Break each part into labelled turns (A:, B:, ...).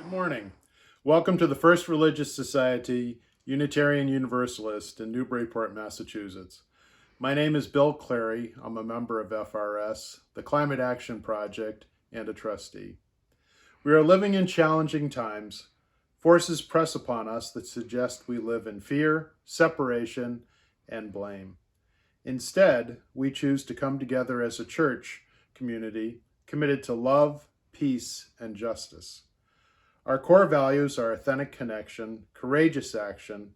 A: Good morning. Welcome to the First Religious Society, Unitarian Universalist in Newburyport, Massachusetts. My name is Bill Clary. I'm a member of FRS, the Climate Action Project, and a trustee. We are living in challenging times. Forces press upon us that suggest we live in fear, separation, and blame. Instead, we choose to come together as a church community committed to love, peace, and justice. Our core values are authentic connection, courageous action,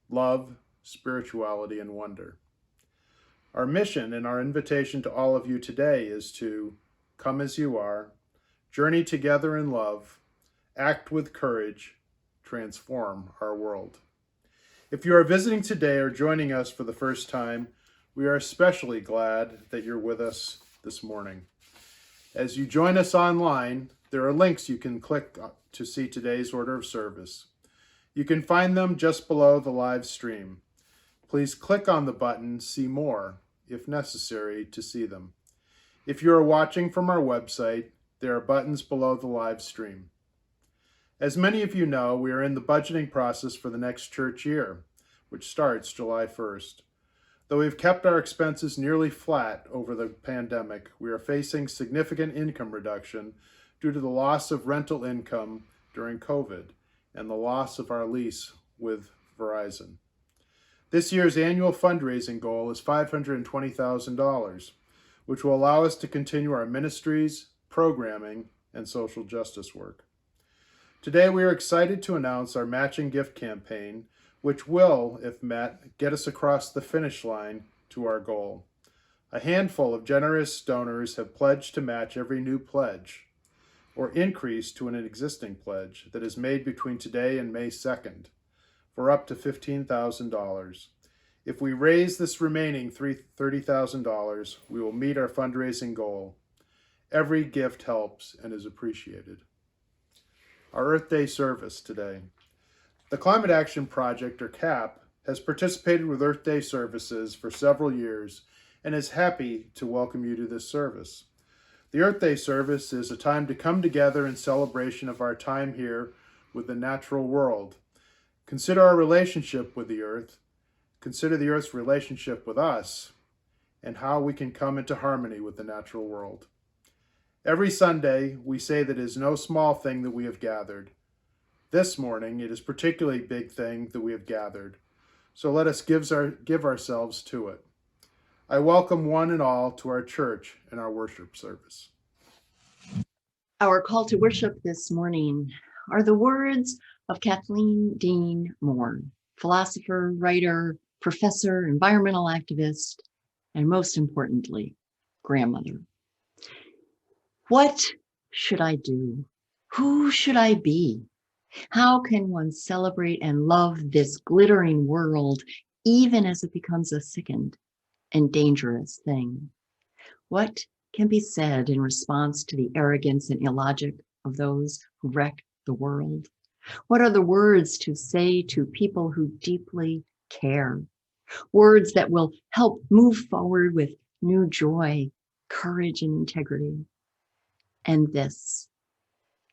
A: love, spirituality, and wonder. Our mission and our invitation to all of you today is to come as you are, journey together in love, act with courage, transform our world. If you are visiting today or joining us for the first time, we are especially glad that you're with us this morning. As you join us online, there are links you can click to see today's order of service. You can find them just below the live stream. Please click on the button See More if necessary to see them. If you are watching from our website, there are buttons below the live stream. As many of you know, we are in the budgeting process for the next church year, which starts July 1st. Though we've kept our expenses nearly flat over the pandemic, we are facing significant income reduction due to the loss of rental income during COVID and the loss of our lease with Verizon. This year's annual fundraising goal is $520,000, which will allow us to continue our ministries, programming, and social justice work. Today, we are excited to announce our matching gift campaign, which will, if met, get us across the finish line to our goal. A handful of generous donors have pledged to match every new pledge, or increase to an existing pledge that is made between today and May 2nd, for up to $15,000. If we raise this remaining $30,000, we will meet our fundraising goal. Every gift helps and is appreciated. Our Earth Day service today. The Climate Action Project, or CAP, has participated with Earth Day services for several years and is happy to welcome you to this service. The Earth Day service is a time to come together in celebration of our time here with the natural world. Consider our relationship with the earth, consider the earth's relationship with us, and how we can come into harmony with the natural world. Every Sunday, we say that it is no small thing that we have gathered. This morning, it is a particularly big thing that we have gathered. So let us give ourselves to it. I welcome one and all to our church and our worship service.
B: Our call to worship this morning are the words of Kathleen Dean Moore, philosopher, writer, professor, environmental activist, and most importantly, grandmother. What should I do? Who should I be? How can one celebrate and love this glittering world even as it becomes a sickened and dangerous thing? What can be said in response to the arrogance and illogic of those who wreck the world? What are the words to say to people who deeply care? Words that will help move forward with new joy, courage, and integrity. And this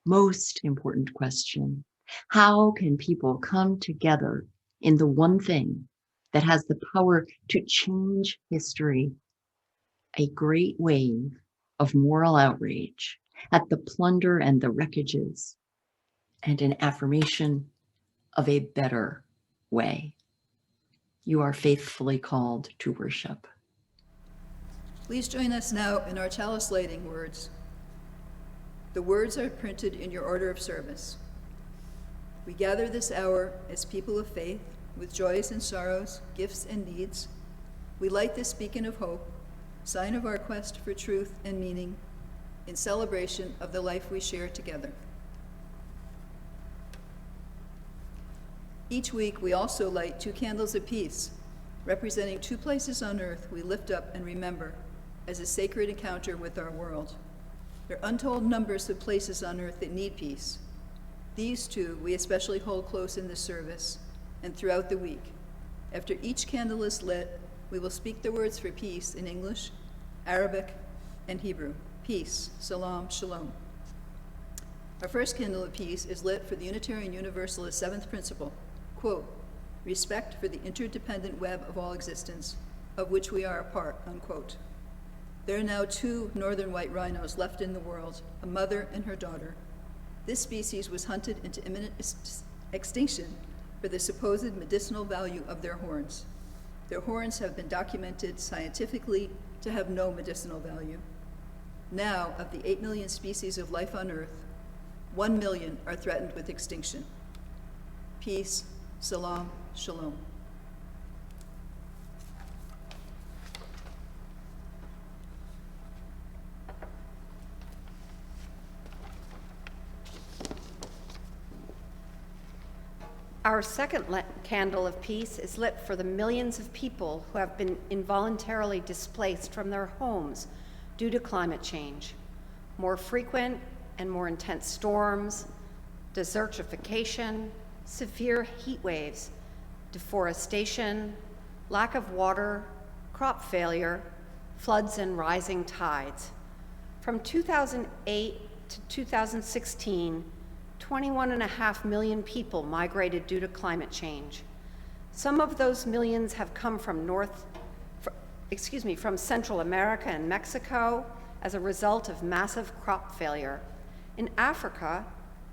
B: most important question: how can people come together in the one thing that has the power to change history? A great wave of moral outrage at the plunder and the wreckages, and an affirmation of a better way. You are faithfully called to worship.
C: Please join us now in our chalice lighting words. The words are printed in your order of service. We gather this hour as people of faith, with joys and sorrows, gifts and needs. We light this beacon of hope, sign of our quest for truth and meaning, in celebration of the life we share together. Each week, we also light 2 candles apiece, representing 2 places on earth we lift up and remember as a sacred encounter with our world. There are untold numbers of places on earth that need peace. These 2 we especially hold close in this service and throughout the week. After each candle is lit, we will speak the words for peace in English, Arabic, and Hebrew. Peace, salam, shalom. Our first candle of peace is lit for the Unitarian Universalist seventh principle, quote, respect for the interdependent web of all existence, of which we are a part, unquote. There are now 2 northern white rhinos left in the world, a mother and her daughter. This species was hunted into imminent extinction for the supposed medicinal value of their horns. Their horns have been documented scientifically to have no medicinal value. Now, of the 8 million species of life on Earth, 1 million are threatened with extinction. Peace, salam, shalom.
D: Our second candle of peace is lit for the millions of people who have been involuntarily displaced from their homes due to climate change. More frequent and more intense storms, desertification, severe heat waves, deforestation, lack of water, crop failure, floods and rising tides. From 2008 to 2016, 21.5 million people migrated due to climate change. Some of those millions have come from from Central America and Mexico as a result of massive crop failure. In Africa,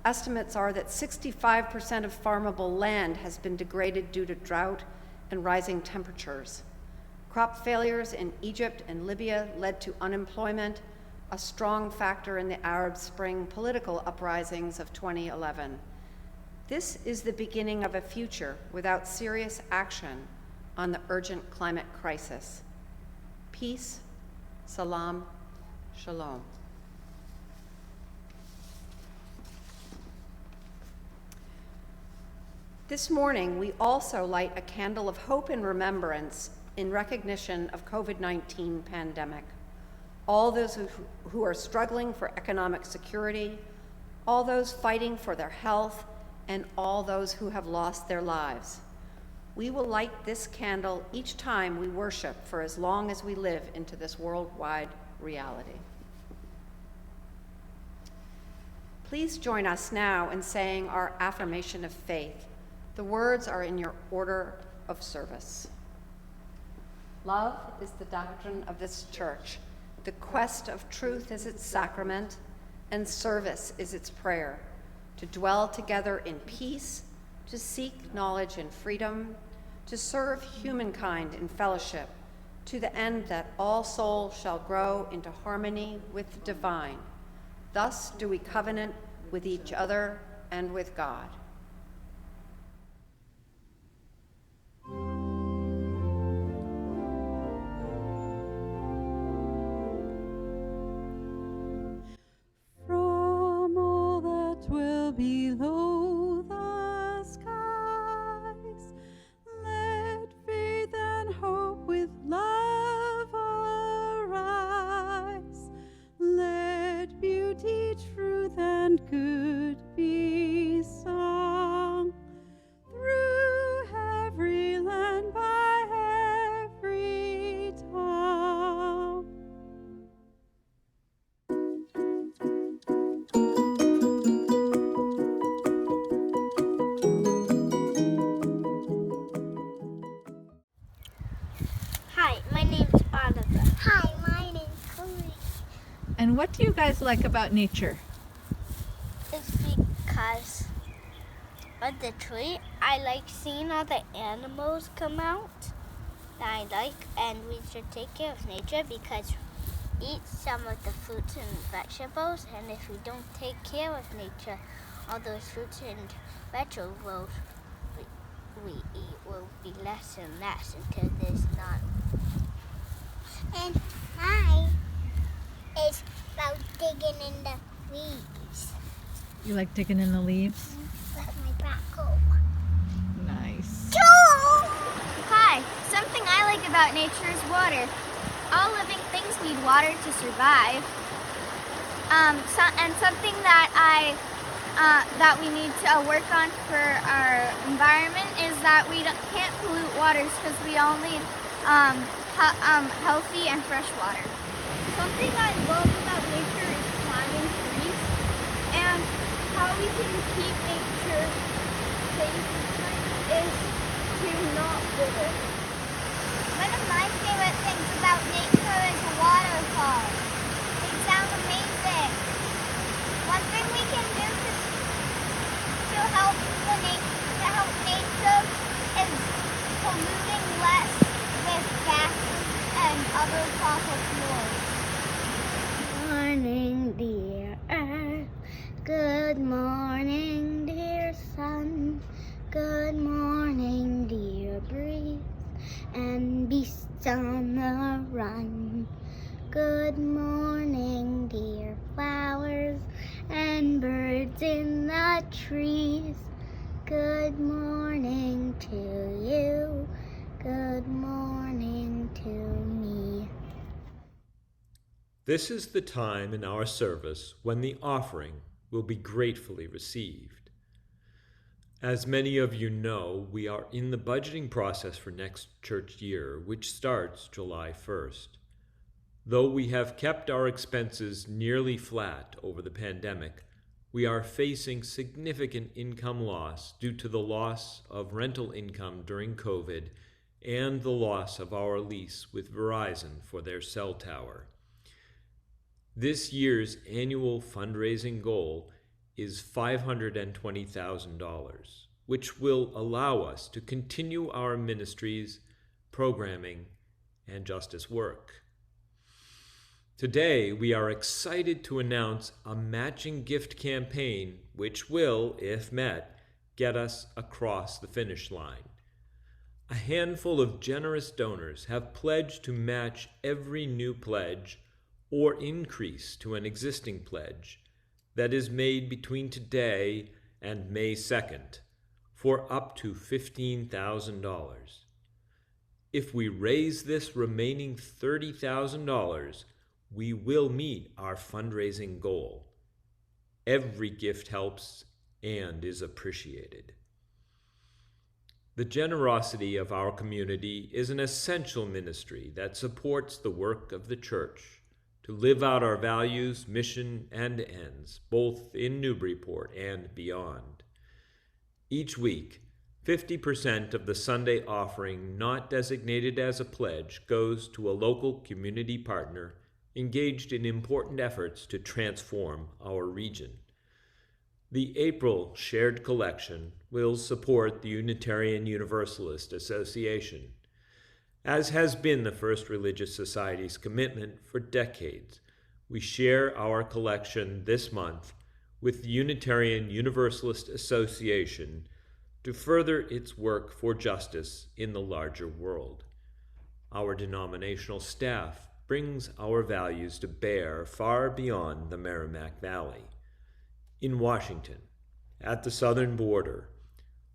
D: estimates are that 65% of farmable land has been degraded due to drought and rising temperatures. Crop failures in Egypt and Libya led to unemployment, a strong factor in the Arab Spring political uprisings of 2011. This is the beginning of a future without serious action on the urgent climate crisis. Peace, salam, shalom. This morning, we also light a candle of hope and remembrance in recognition of COVID-19 pandemic. All those who are struggling for economic security, all those fighting for their health, and all those who have lost their lives. We will light this candle each time we worship for as long as we live into this worldwide reality. Please join us now in saying our affirmation of faith. The words are in your order of service. Love is the doctrine of this church. The quest of truth is its sacrament, and service is its prayer, to dwell together in peace, to seek knowledge and freedom, to serve humankind in fellowship, to the end that all souls shall grow into harmony with the divine. Thus do we covenant with each other and with God.
E: Below the skies, let faith and hope with love arise. Let beauty, truth, and good be sung through every land by every tongue.
F: And what do you guys like about nature?
G: It's because of the tree. I like seeing all the animals come out that I like, and we should take care of nature because we eat some of the fruits and vegetables, and if we don't take care of nature, all those fruits and vegetables we eat will be less and less until there's none.
H: And mine is about digging in the leaves.
F: You like digging in the leaves?
H: That's my back hole.
F: Nice.
I: Hi, something I like about nature is water. All living things need water to survive. And something that that we need to work on for our environment is that we can't pollute waters because we all need healthy and fresh water.
J: Something I love about nature is climbing trees, and
I: we can keep nature safe is to not litter. One of my favorite things about nature is a waterfall. They sound amazing. One thing we can do to help nature is polluting less with gases and other fossil fuels.
H: Morning, dear Earth. Good morning, dear sun. Good morning, dear breeze and beasts on the run. Good morning, dear flowers and birds in the trees. Good morning to you. Good morning to me.
J: This is the time in our service when the offering will be gratefully received. As many of you know, we are in the budgeting process for next church year, which starts July 1st. Though we have kept our expenses nearly flat over the pandemic, we are facing significant income loss due to the loss of rental income during COVID and the loss of our lease with Verizon for their cell tower. This year's annual fundraising goal is $520,000, which will allow us to continue our ministries, programming, and justice work. Today, we are excited to announce a matching gift campaign which will, if met, get us across the finish line. A handful of generous donors have pledged to match every new pledge or increase to an existing pledge that is made between today and May 2nd for up to $15,000. If we raise this remaining $30,000, we will meet our fundraising goal. Every gift helps and is appreciated. The generosity of our community is an essential ministry that supports the work of the church to live out our values, mission, and ends, both in Newburyport and beyond. Each week, 50% of the Sunday offering not designated as a pledge goes to a local community partner engaged in important efforts to transform our region. The April shared collection will support the Unitarian Universalist Association, as has been the First Religious Society's commitment for decades. We share our collection this month with the Unitarian Universalist Association to further its work for justice in the larger world. Our denominational staff brings our values to bear far beyond the Merrimack Valley. In Washington, at the southern border,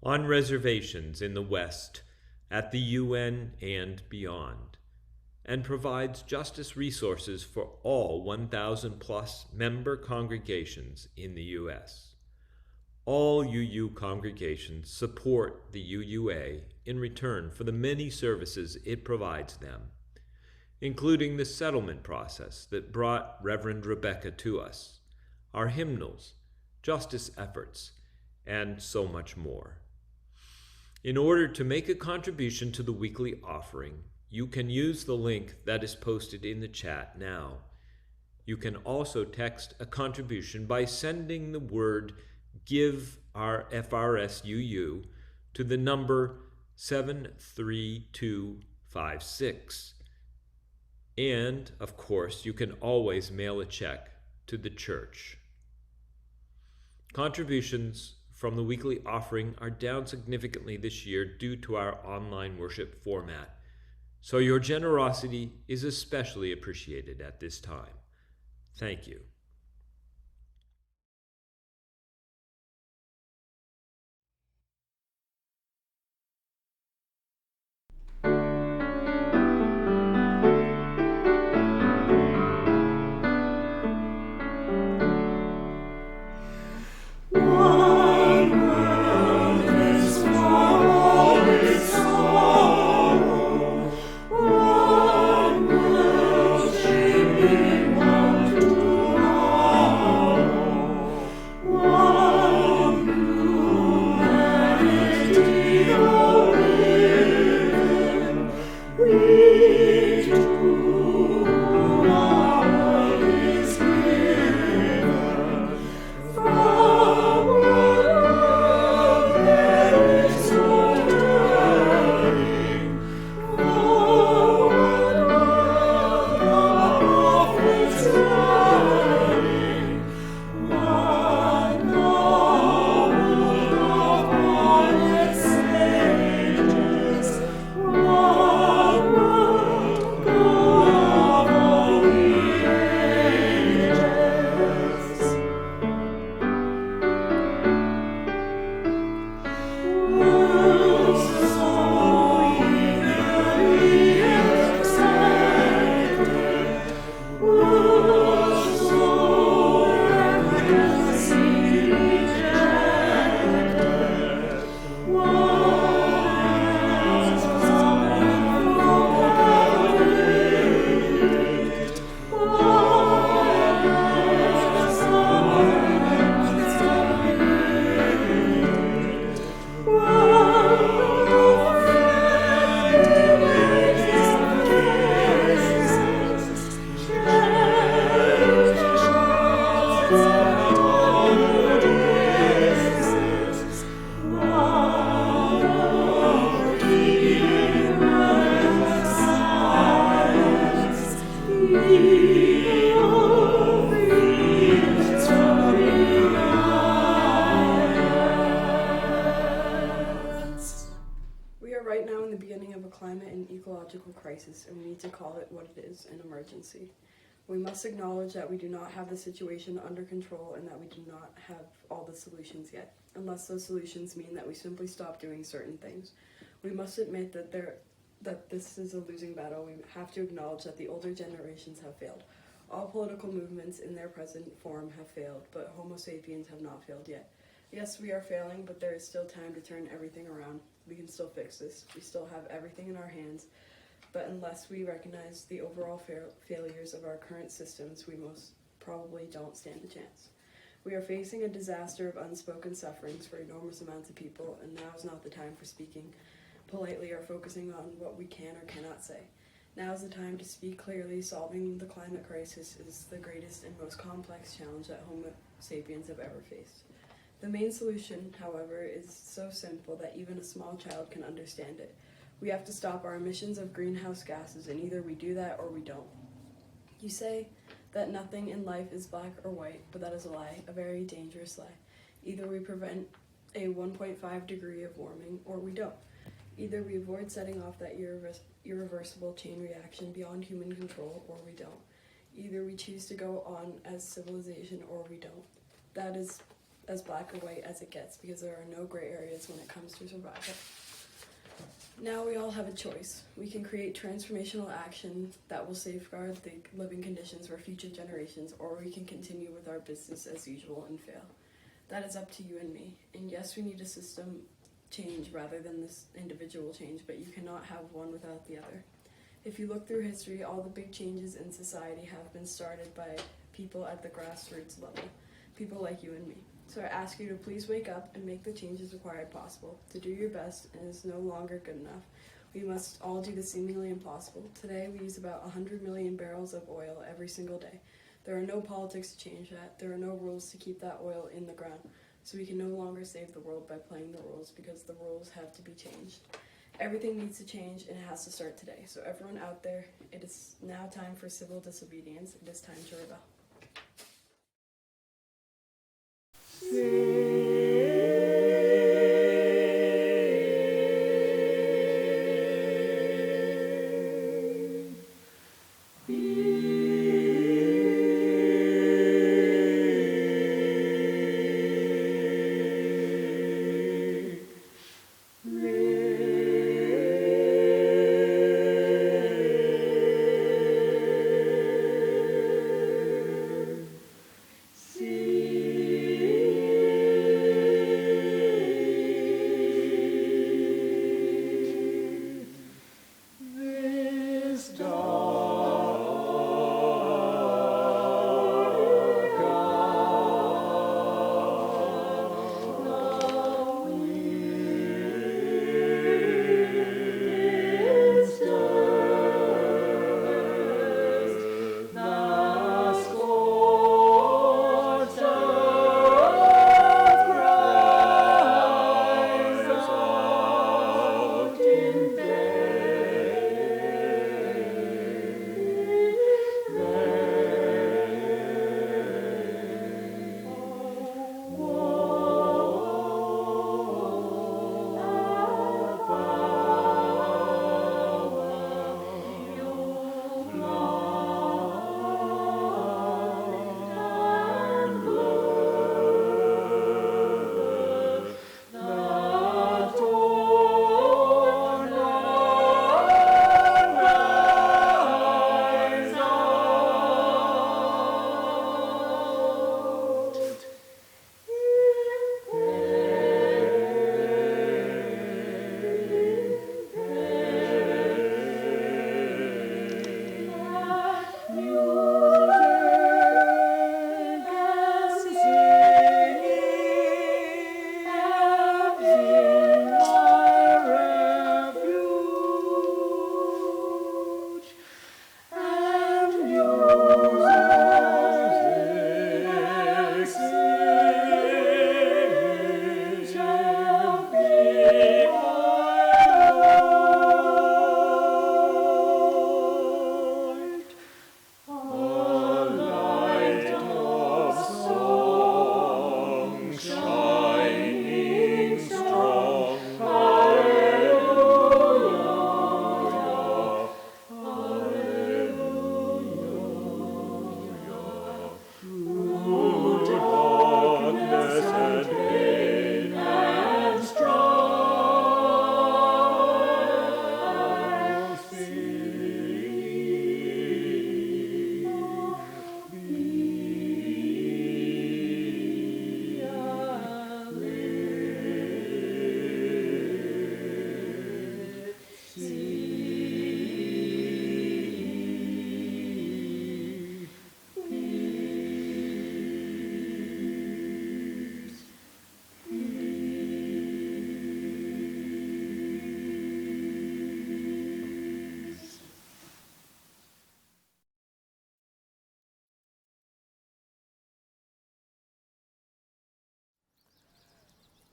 J: on reservations in the West, at the UN and beyond, and provides justice resources for all 1,000 plus member congregations in the U.S. All UU congregations support the UUA in return for the many services it provides them, including the settlement process that brought Reverend Rebecca to us, our hymnals, justice efforts, and so much more. In order to make a contribution to the weekly offering, you can use the link that is posted in the chat now. You can also text a contribution by sending the word "Give our FRSUU" to the number 73256. And, of course, you can always mail a check to the church. Contributions from the weekly offering are down significantly this year due to our online worship format, so your generosity is especially appreciated at this time. Thank you.
K: One world shaping one to right now in the beginning of a climate and ecological crisis, and we need to call it what it is, an emergency. We must acknowledge that we do not have the situation under control and that we do not have all the solutions yet, unless those solutions mean that we simply stop doing certain things. We must admit that this is a losing battle. We have to acknowledge that the older generations have failed. All political movements in their present form have failed, but Homo sapiens have not failed yet. Yes, we are failing, but there is still time to turn everything around. We can still fix this. We still have everything in our hands, but unless we recognize the overall failures of our current systems, we most probably don't stand a chance. We are facing a disaster of unspoken sufferings for enormous amounts of people, and now is not the time for speaking politely or focusing on what we can or cannot say. Now is the time to speak clearly. Solving the climate crisis is the greatest and most complex challenge that Homo sapiens have ever faced. The main solution, however, is so simple that even a small child can understand it. We have to stop our emissions of greenhouse gases, and either we do that or we don't. You say that nothing in life is black or white, but that is a lie, a very dangerous lie. Either we prevent a 1.5 degree of warming or we don't. Either we avoid setting off that irreversible chain reaction beyond human control or we don't. Either we choose to go on as civilization or we don't. That is as black or white as it gets, because there are no gray areas when it comes to survival. Now we all have a choice. We can create transformational action that will safeguard the living conditions for future generations, or we can continue with our business as usual and fail. That is up to you and me. And yes, we need a system change rather than this individual change, but you cannot have one without the other. If you look through history, all the big changes in society have been started by people at the grassroots level, people like you and me. So I ask you to please wake up and make the changes required possible. To do your best is no longer good enough. We must all do the seemingly impossible. Today we use about 100 million barrels of oil every single day. There are no politics to change that. There are no rules to keep that oil in the ground. So we can no longer save the world by playing the rules, because the rules have to be changed. Everything needs to change, and it has to start today. So everyone out there, it is now time for civil disobedience. It is time to rebel.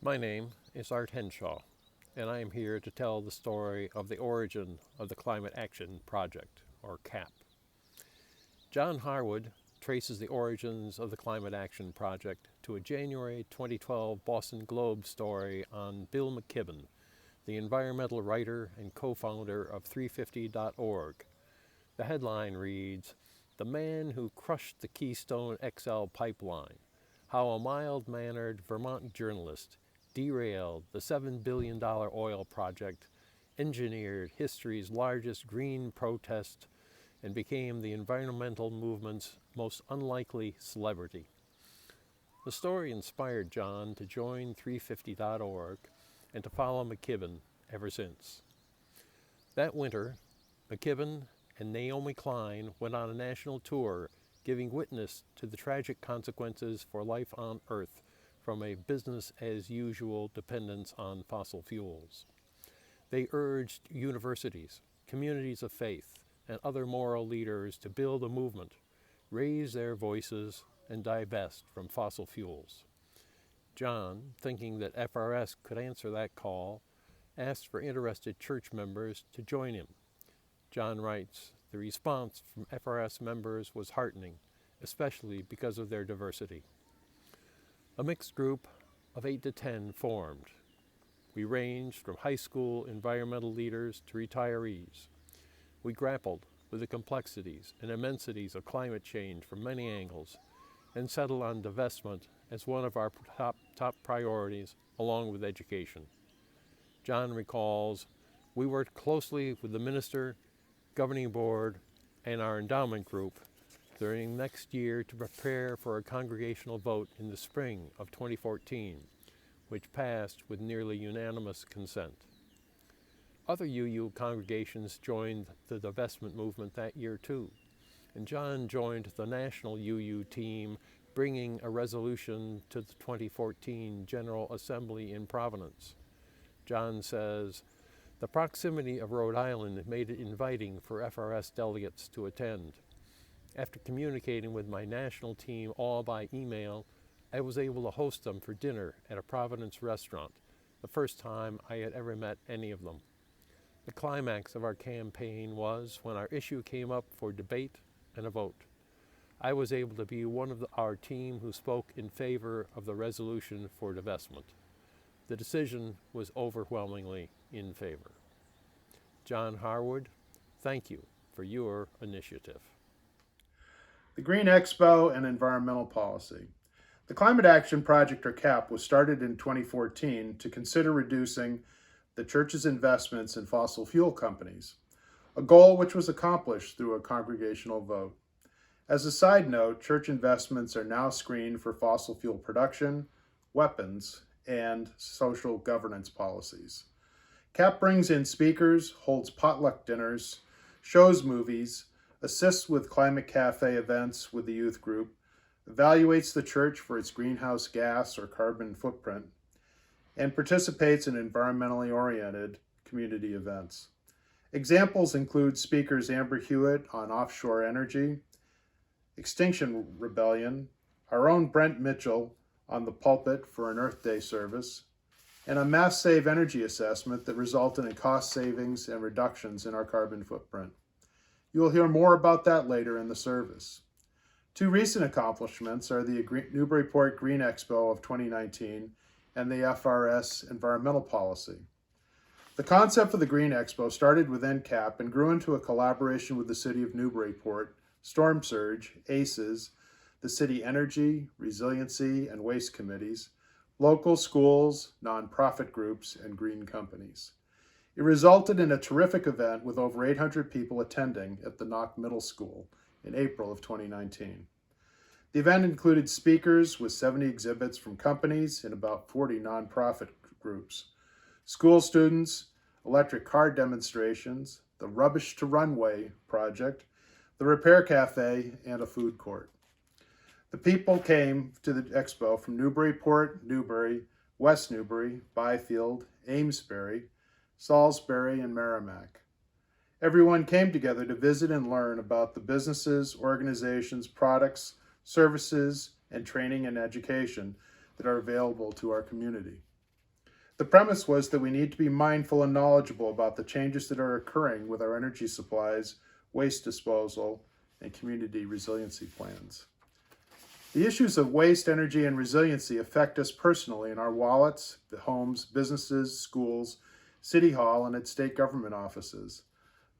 L: My name is Art Henshaw, and I am here to tell the story of the origin of the Climate Action Project, or CAP. John Harwood traces the origins of the Climate Action Project to a January 2012 Boston Globe story on Bill McKibben, the environmental writer and co-founder of 350.org. The headline reads, "The Man Who Crushed the Keystone XL Pipeline, How a Mild-Mannered Vermont Journalist Derailed the $7 billion oil project, engineered history's largest green protest, and became the environmental movement's most unlikely celebrity." The story inspired John to join 350.org and to follow McKibben ever since. That winter, McKibben and Naomi Klein went on a national tour, giving witness to the tragic consequences for life on Earth from a business-as-usual dependence on fossil fuels. They urged universities, communities of faith, and other moral leaders to build a movement, raise their voices, and divest from fossil fuels. John, thinking that FRS could answer that call, asked for interested church members to join him. John writes, "The response from FRS members was heartening, especially because of their diversity." A mixed group of 8 to 10 formed. We ranged from high school environmental leaders to retirees. We grappled with the complexities and immensities of climate change from many angles and settled on divestment as one of our top priorities, along with education. John recalls, "We worked closely with the minister, governing board, and our endowment group during next year to prepare for a congregational vote in the spring of 2014, which passed with nearly unanimous consent." Other UU congregations joined the divestment movement that year too, and John joined the national UU team, bringing a resolution to the 2014 General Assembly in Providence. John says, "The proximity of Rhode Island made it inviting for FRS delegates to attend. After communicating with my national team all by email, I was able to host them for dinner at a Providence restaurant, the first time I had ever met any of them. The climax of our campaign was when our issue came up for debate and a vote. I was able to be one of our team who spoke in favor of the resolution for divestment. The decision was overwhelmingly in favor." John Harwood, thank you for your initiative.
A: The Green Expo and Environmental Policy. The Climate Action Project, or CAP, was started in 2014 to consider reducing the church's investments in fossil fuel companies, a goal which was accomplished through a congregational vote. As a side note, church investments are now screened for fossil fuel production, weapons, and social governance policies. CAP brings in speakers, holds potluck dinners, shows movies, assists with climate cafe events with the youth group, evaluates the church for its greenhouse gas or carbon footprint, and participates in environmentally oriented community events. Examples include speakers Amber Hewitt on offshore energy, Extinction Rebellion, our own Brent Mitchell on the pulpit for an Earth Day service, and a mass save energy assessment that resulted in cost savings and reductions in our carbon footprint. You will hear more about that later in the service. Two recent accomplishments are the Newburyport Green Expo of 2019 and the FRS Environmental Policy. The concept for the Green Expo started within CAP and grew into a collaboration with the City of Newburyport, Storm Surge, ACES, the City Energy, Resiliency, and Waste Committees, local schools, nonprofit groups, and green companies. It resulted in a terrific event with over 800 people attending at the Knock Middle School in April of 2019. The event included speakers with 70 exhibits from companies and about 40 nonprofit groups, school students, electric car demonstrations, the Rubbish to Runway project, the Repair Cafe, and a food court. The people came to the expo from Newburyport, Newbury, West Newbury, Byfield, Amesbury, Salisbury, and Merrimack. Everyone came together to visit and learn about the businesses, organizations, products, services, and training and education that are available to our community. The premise was that we need to be mindful and knowledgeable about the changes that are occurring with our energy supplies, waste disposal, and community resiliency plans. The issues of waste, energy, and resiliency affect us personally in our wallets, homes, businesses, schools, City Hall, and at state government offices.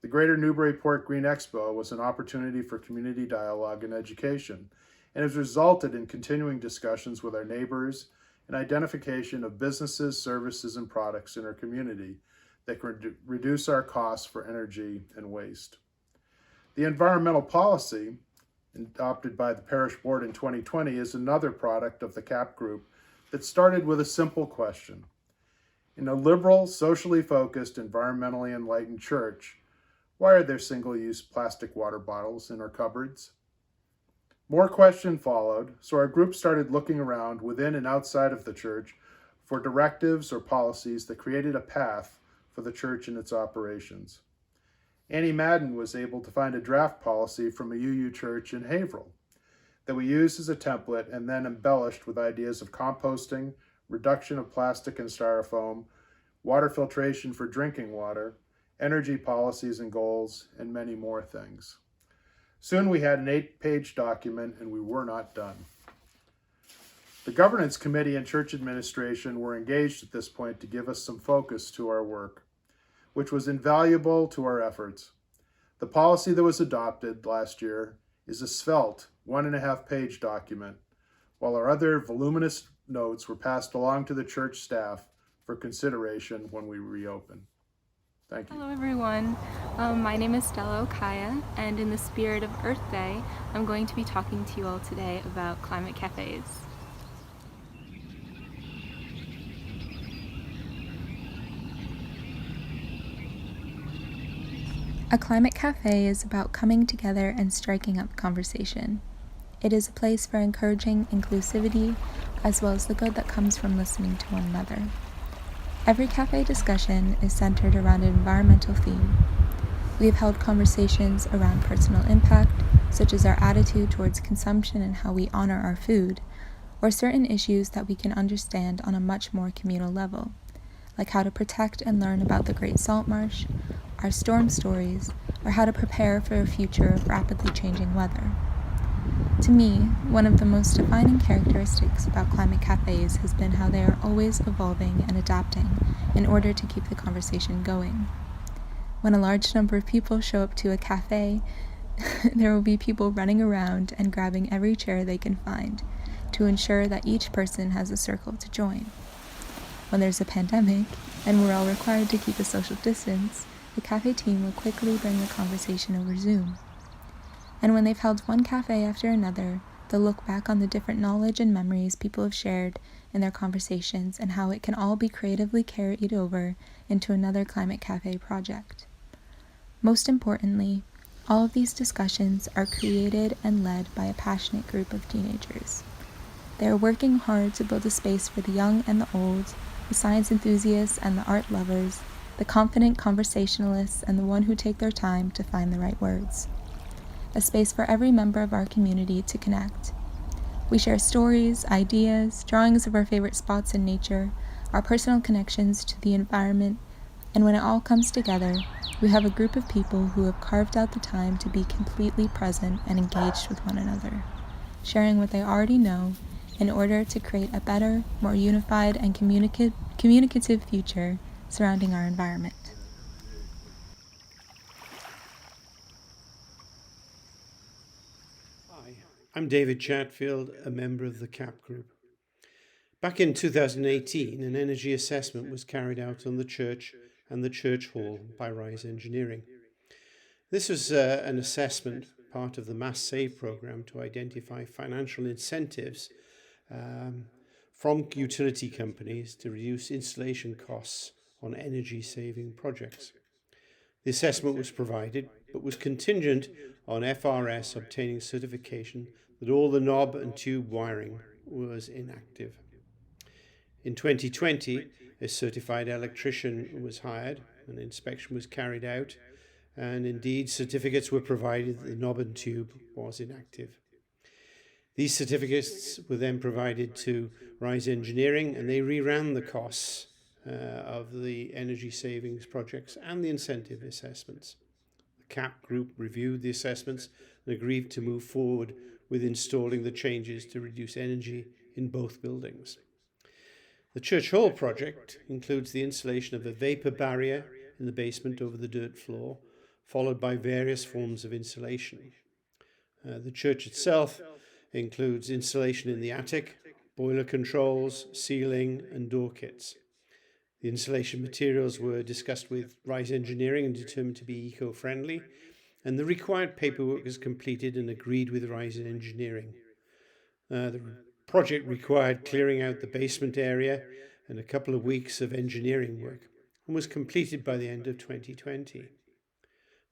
A: The Greater Newburyport Green Expo was an opportunity for community dialogue and education, and has resulted in continuing discussions with our neighbors and identification of businesses, services, and products in our community that can reduce our costs for energy and waste. The environmental policy adopted by the parish board in 2020 is another product of the CAP group that started with a simple question. In a liberal, socially focused, environmentally enlightened church, why are there single-use plastic water bottles in our cupboards? More questions followed, so our group started looking around within and outside of the church for directives or policies that created a path for the church and its operations. Annie Madden was able to find a draft policy from a UU church in Haverhill that we used as a template and then embellished with ideas of composting, reduction of plastic and styrofoam, water filtration for drinking water, energy policies and goals, and many more things. Soon we had an 8-page document, and we were not done. The governance committee and church administration were engaged at this point to give us some focus to our work, which was invaluable to our efforts. The policy that was adopted last year is a svelte 1.5-page document, while our other voluminous notes were passed along to the church staff for consideration when we reopen. Thank you.
M: Hello everyone, my name is Stella Okaya, and in the spirit of Earth Day, I'm going to be talking to you all today about climate cafes. A climate cafe is about coming together and striking up conversation. It is a place for encouraging inclusivity, as well as the good that comes from listening to one another. Every cafe discussion is centered around an environmental theme. We have held conversations around personal impact, such as our attitude towards consumption and how we honor our food, or certain issues that we can understand on a much more communal level, like how to protect and learn about the Great Salt Marsh, our storm stories, or how to prepare for a future of rapidly changing weather. To me, one of the most defining characteristics about climate cafes has been how they are always evolving and adapting in order to keep the conversation going. When a large number of people show up to a cafe, there will be people running around and grabbing every chair they can find to ensure that each person has a circle to join. When there's a pandemic, and we're all required to keep a social distance, the cafe team will quickly bring the conversation over Zoom. And when they've held one cafe after another, they'll look back on the different knowledge and memories people have shared in their conversations and how it can all be creatively carried over into another climate cafe project. Most importantly, all of these discussions are created and led by a passionate group of teenagers. They are working hard to build a space for the young and the old, the science enthusiasts and the art lovers, the confident conversationalists and the one who take their time to find the right words. A space for every member of our community to connect. We share stories, ideas, drawings of our favorite spots in nature, our personal connections to the environment, and when it all comes together, we have a group of people who have carved out the time to be completely present and engaged with one another, sharing what they already know in order to create a better, more unified and communicative future surrounding our environment.
N: I'm David Chatfield, a member of the CAP group. Back in 2018, an energy assessment was carried out on the church and the church hall by Rise Engineering. This was an assessment, part of the Mass Save program, to identify financial incentives from utility companies to reduce installation costs on energy-saving projects. The assessment was provided, but was contingent on FRS obtaining certification that all the knob and tube wiring was inactive. In 2020, a certified electrician was hired, an inspection was carried out, and indeed certificates were provided that the knob and tube was inactive. These certificates were then provided to Rise Engineering, and they reran the costs of the energy savings projects and the incentive assessments. The CAP group reviewed the assessments and agreed to move forward with installing the changes to reduce energy in both buildings. The Church Hall project includes the installation of a vapor barrier in the basement over the dirt floor, followed by various forms of insulation. The church itself includes insulation in the attic, boiler controls, ceiling, and door kits. The insulation materials were discussed with Rise Engineering and determined to be eco-friendly, and the required paperwork was completed and agreed with Rise Engineering. The project required clearing out the basement area and a couple of weeks of engineering work, and was completed by the end of 2020.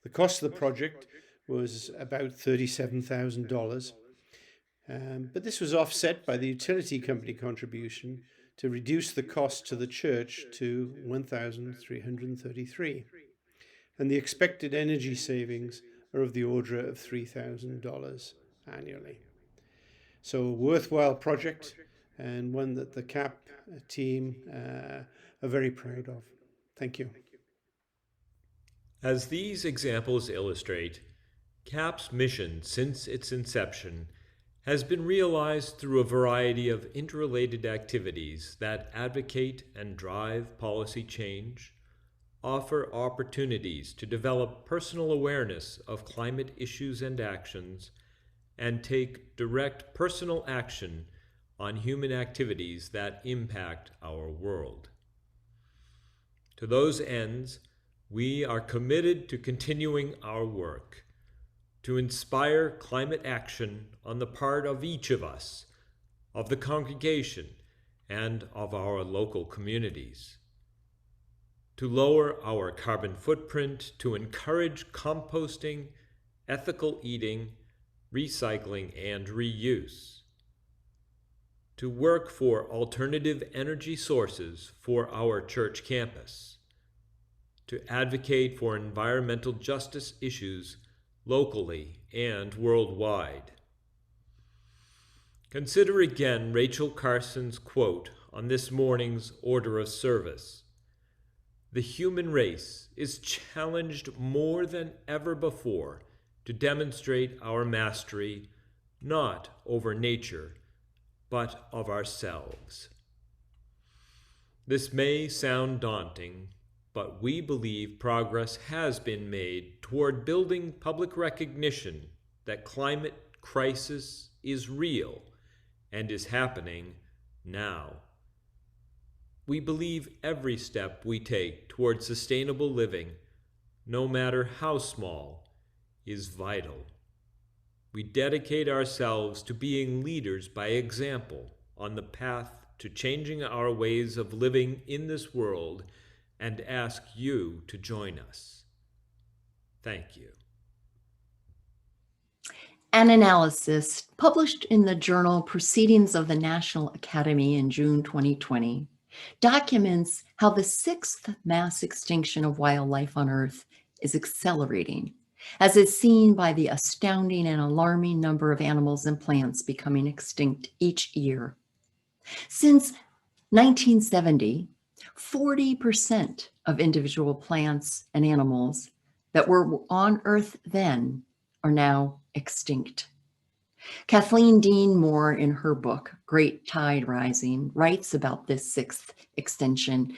N: The cost of the project was about $37,000, but this was offset by the utility company contribution to reduce the cost to the church to $1,333, and the expected energy savings are of the order of $3,000 annually. So a worthwhile project, and one that the CAP team are very proud of. Thank you.
J: As these examples illustrate, CAP's mission since its inception has been realized through a variety of interrelated activities that advocate and drive policy change, offer opportunities to develop personal awareness of climate issues and actions, and take direct personal action on human activities that impact our world. To those ends, we are committed to continuing our work to inspire climate action on the part of each of us, of the congregation, and of our local communities, to lower our carbon footprint, to encourage composting, ethical eating, recycling, and reuse, to work for alternative energy sources for our church campus, to advocate for environmental justice issues locally and worldwide. Consider again Rachel Carson's quote on this morning's order of service. The human race is challenged more than ever before to demonstrate our mastery not over nature, but of ourselves. This may sound daunting, but we believe progress has been made toward building public recognition that climate crisis is real and is happening now. We believe every step we take toward sustainable living, no matter how small, is vital. We dedicate ourselves to being leaders by example on the path to changing our ways of living in this world, and ask you to join us. Thank you.
B: An analysis published in the journal Proceedings of the National Academy in June 2020 documents how the sixth mass extinction of wildlife on Earth is accelerating, as is seen by the astounding and alarming number of animals and plants becoming extinct each year. Since 1970, 40% of individual plants and animals that were on Earth then are now extinct. Kathleen Dean Moore, in her book, Great Tide Rising, writes about this sixth extinction.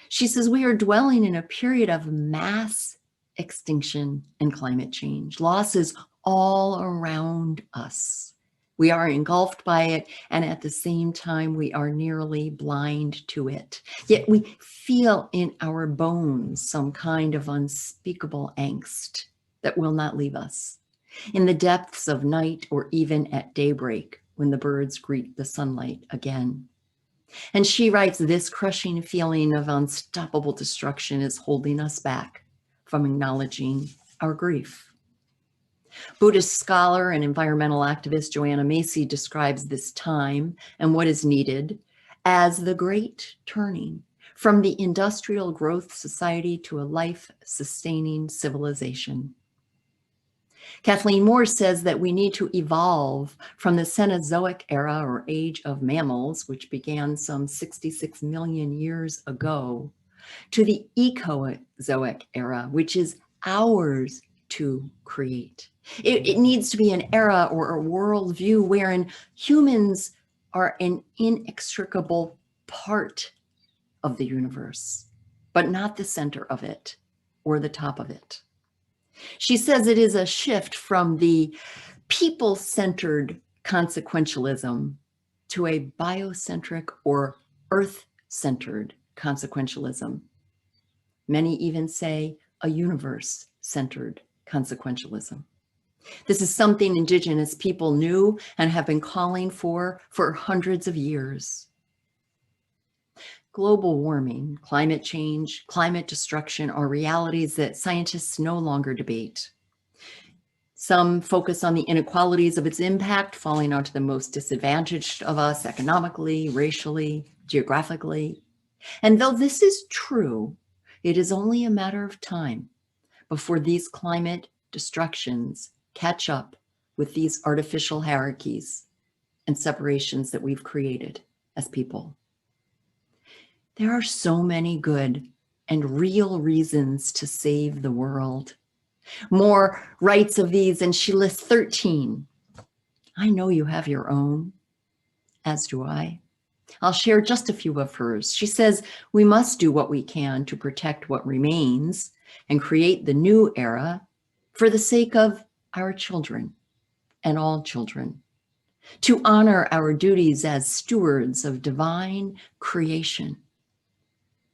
B: She says, we are dwelling in a period of mass extinction and climate change. Loss is all around us. We are engulfed by it, and at the same time, we are nearly blind to it. Yet we feel in our bones some kind of unspeakable angst that will not leave us. In the depths of night, or even at daybreak, when the birds greet the sunlight again. And she writes, this crushing feeling of unstoppable destruction is holding us back from acknowledging our grief. Buddhist scholar and environmental activist Joanna Macy describes this time and what is needed as the great turning from the industrial growth society to a life-sustaining civilization. Kathleen Moore says that we need to evolve from the Cenozoic era or age of mammals, which began some 66 million years ago, to the Ecozoic era, which is ours to create. It needs to be an era or a worldview wherein humans are an inextricable part of the universe, but not the center of it or the top of it. She says it is a shift from the people-centered consequentialism to a biocentric or earth-centered consequentialism. Many even say a universe-centered consequentialism. This is something Indigenous people knew and have been calling for hundreds of years. Global warming, climate change, climate destruction are realities that scientists no longer debate. Some focus on the inequalities of its impact, falling onto the most disadvantaged of us economically, racially, geographically. And though this is true, it is only a matter of time before these climate destructions catch up with these artificial hierarchies and separations that we've created as people. There are so many good and real reasons to save the world. Moore writes of these, and she lists 13. I know you have your own, as do I. I'll share just a few of hers. She says, we must do what we can to protect what remains and create the new era for the sake of our children and all children, to honor our duties as stewards of divine creation,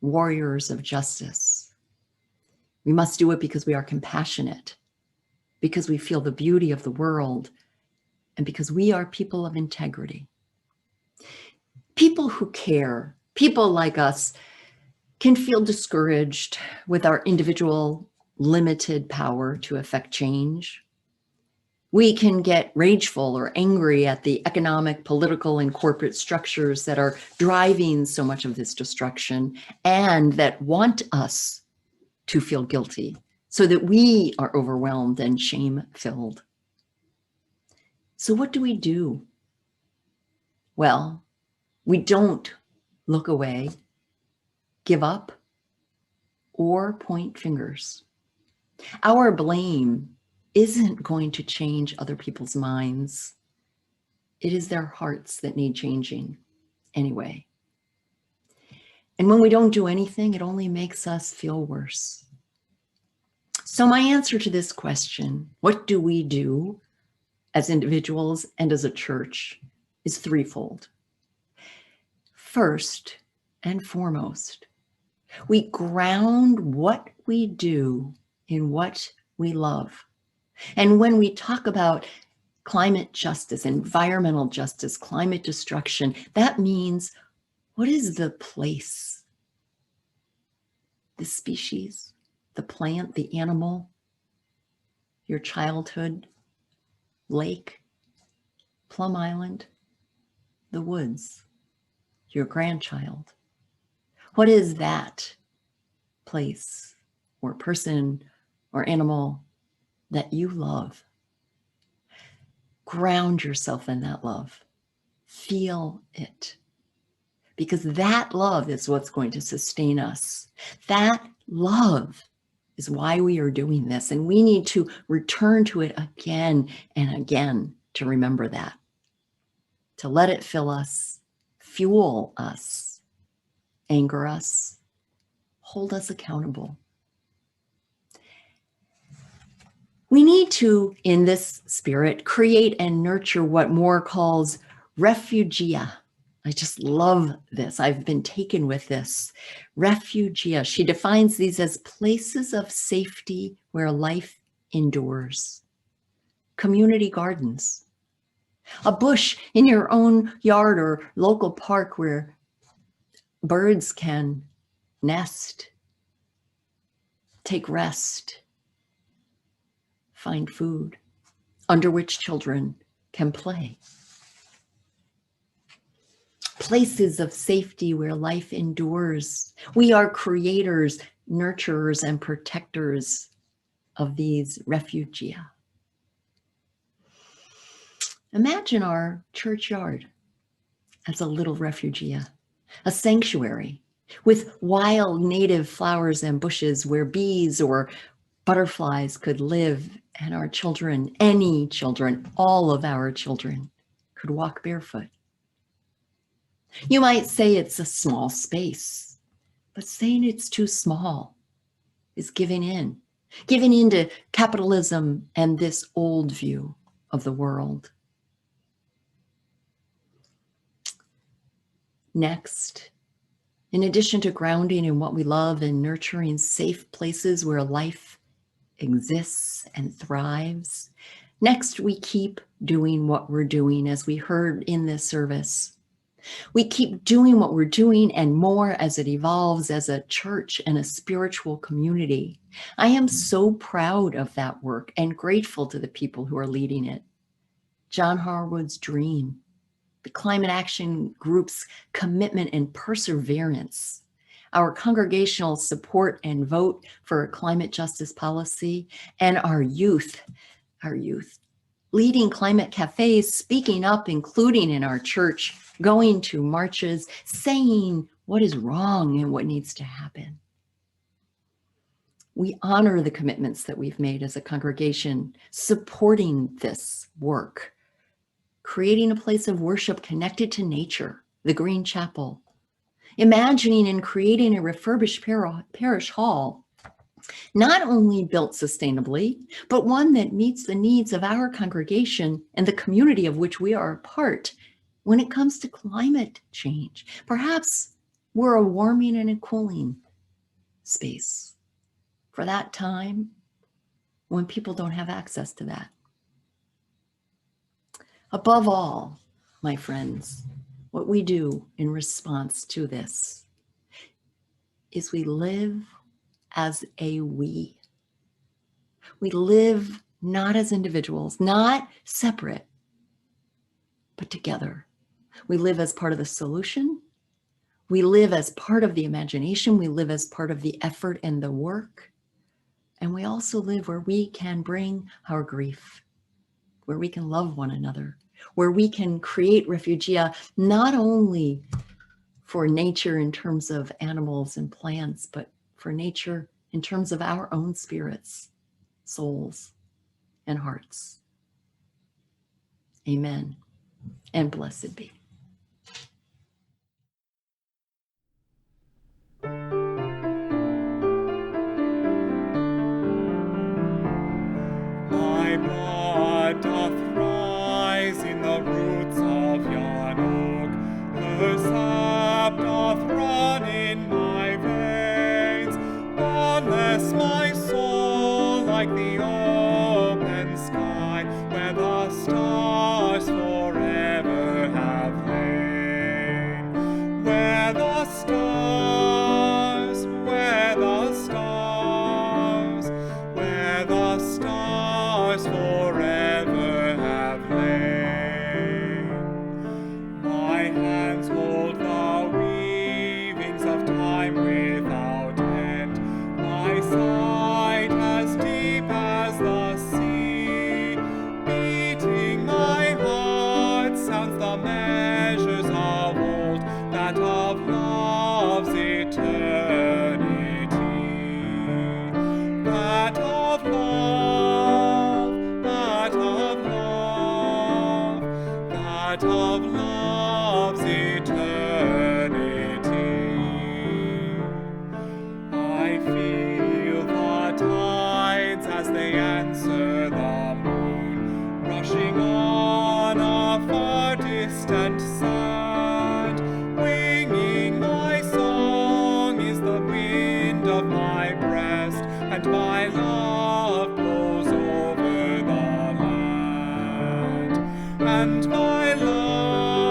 B: warriors of justice. We must do it because we are compassionate, because we feel the beauty of the world, and because we are people of integrity. People who care, people like us, can feel discouraged with our individual limited power to affect change. We can get rageful or angry at the economic, political, and corporate structures that are driving so much of this destruction and that want us to feel guilty so that we are overwhelmed and shame-filled. So what do? Well, we don't look away, give up, or point fingers. Our blame isn't going to change other people's minds. It is their hearts that need changing anyway. And when we don't do anything, it only makes us feel worse. So my answer to this question, what do we do as individuals and as a church, is threefold. First and foremost, we ground what we do in what we love. And when we talk about climate justice, environmental justice, climate destruction, that means what is the place, the species, the plant, the animal, your childhood, lake, Plum Island, the woods, your grandchild. What is that place or person or animal that you love? Ground yourself in that love. Feel it. Because that love is what's going to sustain us. That love is why we are doing this. And we need to return to it again and again to remember that. To let it fill us, fuel us, anger us, hold us accountable. We need to, in this spirit, create and nurture what Moore calls refugia. I just love this. I've been taken with this. Refugia. She defines these as places of safety where life endures. Community gardens. A bush in your own yard or local park where birds can nest, take rest, find food, under which children can play. Places of safety where life endures. We are creators, nurturers, and protectors of these refugia. Imagine our churchyard as a little refugia, a sanctuary with wild native flowers and bushes where bees or butterflies could live, and our children, any children, all of our children, could walk barefoot. You might say it's a small space, but saying it's too small is giving in to capitalism and this old view of the world. Next, in addition to grounding in what we love and nurturing safe places where life exists and thrives, next we keep doing what we're doing, as we heard in this service. We keep doing what we're doing and more as it evolves as a church and a spiritual community. I am so proud of that work and grateful to the people who are leading it. John Harwood's dream, the Climate Action Group's commitment and perseverance, our congregational support and vote for a climate justice policy, and our youth, leading climate cafes, speaking up, including in our church, going to marches, saying what is wrong and what needs to happen. We honor the commitments that we've made as a congregation, supporting this work, creating a place of worship connected to nature, the Green Chapel, imagining and creating a refurbished parish hall, not only built sustainably, but one that meets the needs of our congregation and the community of which we are a part when it comes to climate change. Perhaps we're a warming and a cooling space for that time when people don't have access to that. Above all, my friends, what we do in response to this is we live as a we. We live not as individuals, not separate, but together. We live as part of the solution. We live as part of the imagination. We live as part of the effort and the work. And we also live where we can bring our grief, where we can love one another, where we can create refugia, not only for nature in terms of animals and plants, but for nature in terms of our own spirits, souls, and hearts. Amen, and blessed be.
O: My blood doth rise in the roots of yon oak, her sap doth run in my veins, boundless my soul like the open sky, where the stars forever have lain, where the stars, where the stars, where the stars forever have lain. My hands hold the weavings of time without end, my sight as deep as the sea, beating my heart sounds the measures of old, that of love's eternity, that of love, that of love, that of love's eternity. I feel the tides as they answer the moon, rushing on a far distant sand, winging my song is the wind of my breast, and my love blows over the land, and my love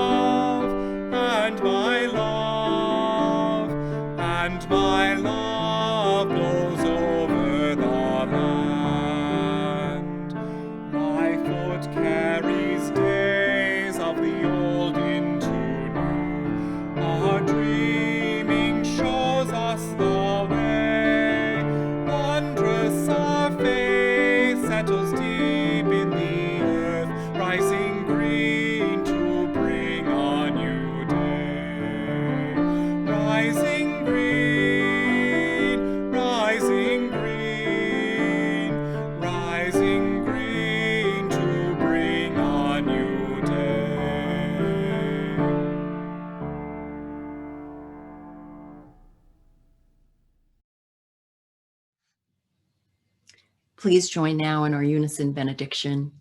B: Please join now in our unison benediction.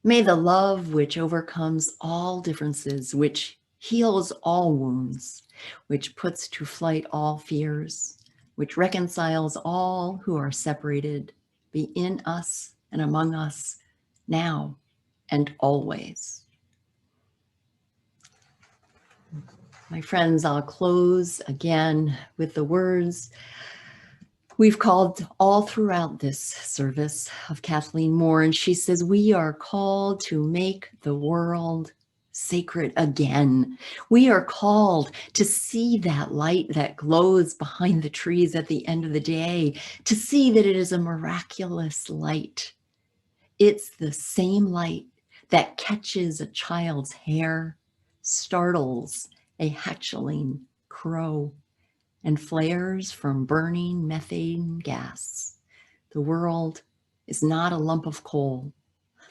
B: May the love which overcomes all differences, which heals all wounds, which puts to flight all fears, which reconciles all who are separated, be in us and among us now and always. My friends, I'll close again with the words we've called all throughout this service of Kathleen Moore, and she says, we are called to make the world sacred again. We are called to see that light that glows behind the trees at the end of the day, to see that it is a miraculous light. It's the same light that catches a child's hair, startles a hatchling crow, and flares from burning methane gas. The world is not a lump of coal.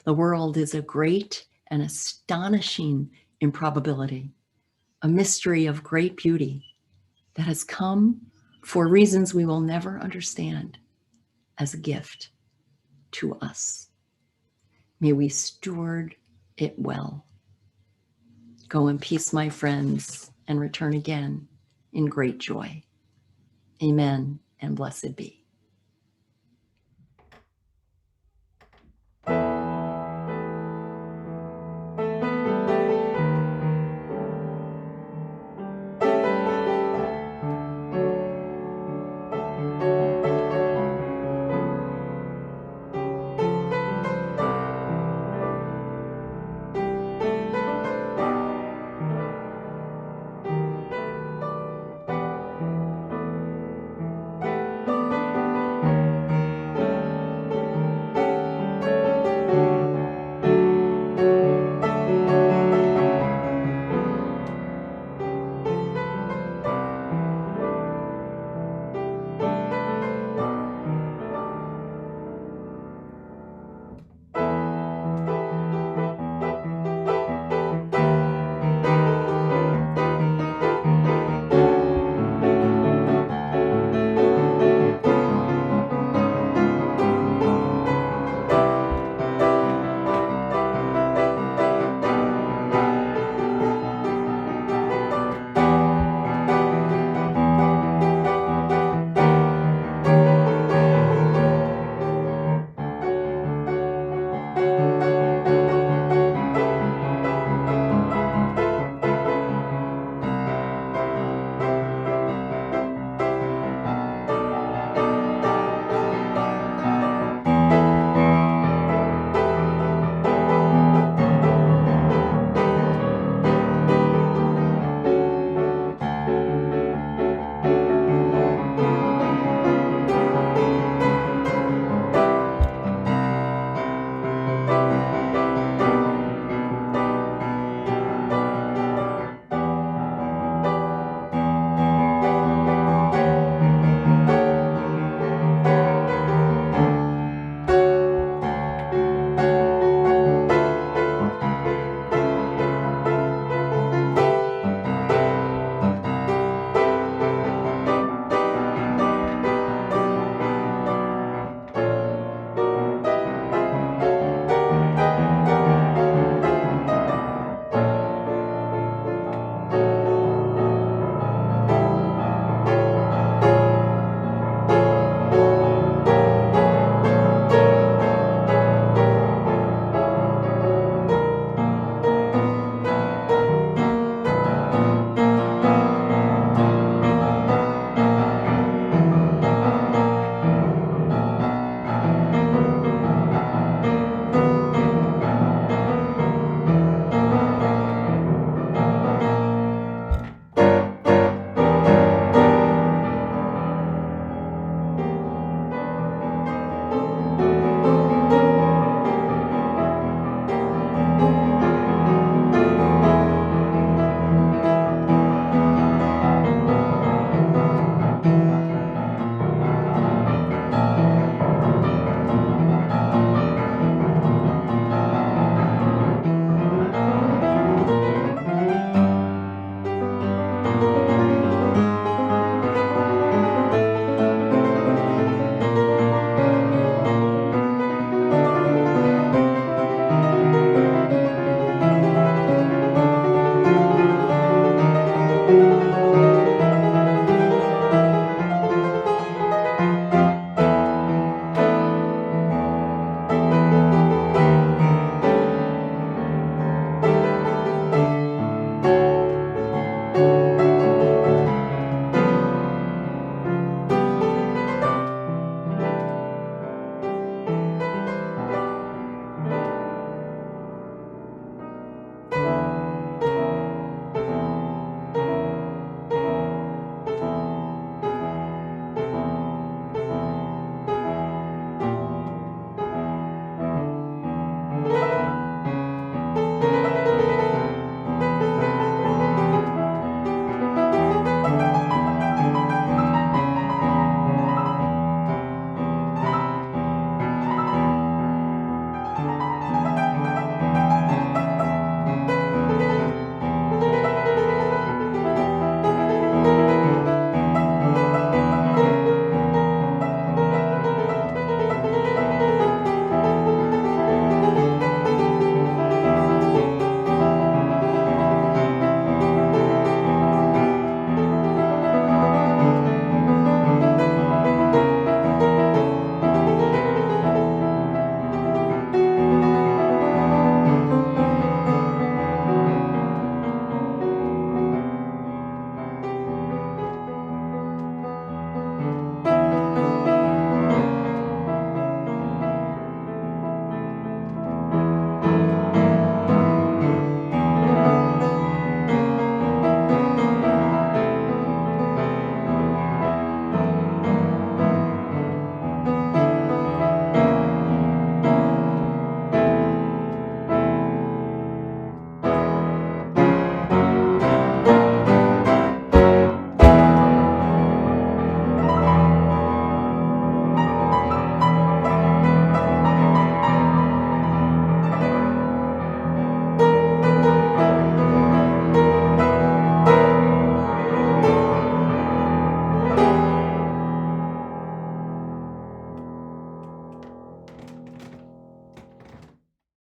B: The world is a great and astonishing improbability, a mystery of great beauty that has come for reasons we will never understand as a gift to us. May we steward it well. Go in peace, my friends, and return again in great joy. Amen and blessed be.